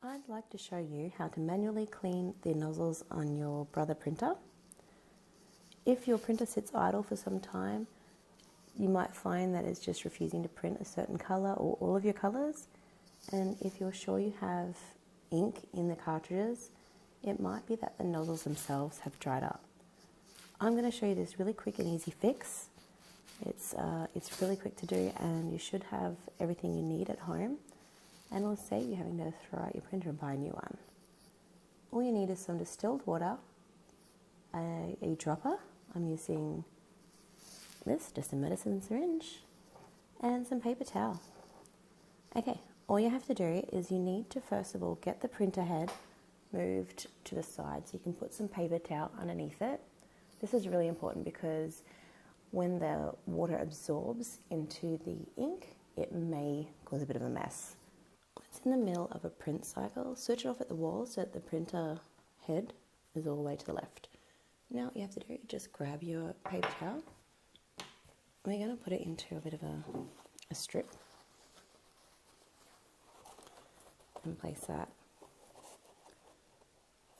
I'd like to show you how to manually clean the nozzles on your Brother printer. If your printer sits idle for some time, you might find that it's just refusing to print a certain colour or all of your colours. And if you're sure you have ink in the cartridges, it might be that the nozzles themselves have dried up. I'm going to show you this really quick and easy fix. It's really quick to do, and you should have everything you need at home, and it'll save you having to throw out your printer and buy a new one. All you need is some distilled water, a dropper. I'm using this, just a medicine syringe, and some paper towel. Okay, all you have to do is you need to first of all get the printer head moved to the side so you can put some paper towel underneath it. This is really important because when the water absorbs into the ink, it may cause a bit of a mess. It's in the middle of a print cycle. Switch it off at the wall so that the printer head is all the way to the left. Now what you have to do is just grab your paper towel. We're going to put it into a bit of a strip and place that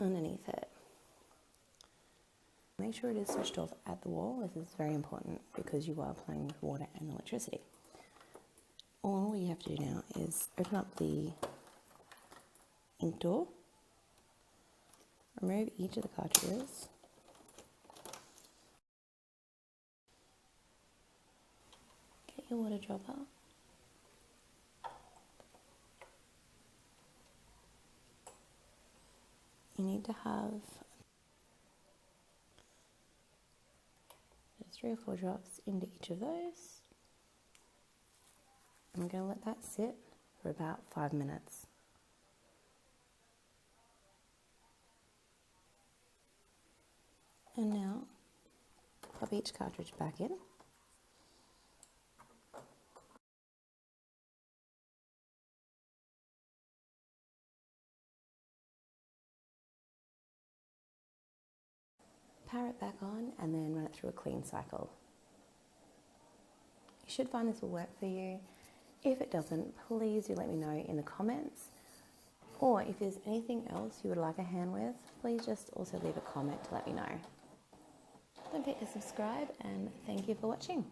underneath it. Make sure it is switched off at the wall. This is very important because you are playing with water and electricity. All you have to do now is open up the ink door, remove each of the cartridges, get your water dropper, you need to have 3 or 4 drops into each of those. I'm going to let that sit for about 5 minutes. And now, pop each cartridge back in. Power it back on and then run it through a clean cycle. You should find this will work for you. If it doesn't, please do let me know in the comments. Or if there's anything else you would like a hand with, please just also leave a comment to let me know. Don't forget to subscribe, and thank you for watching.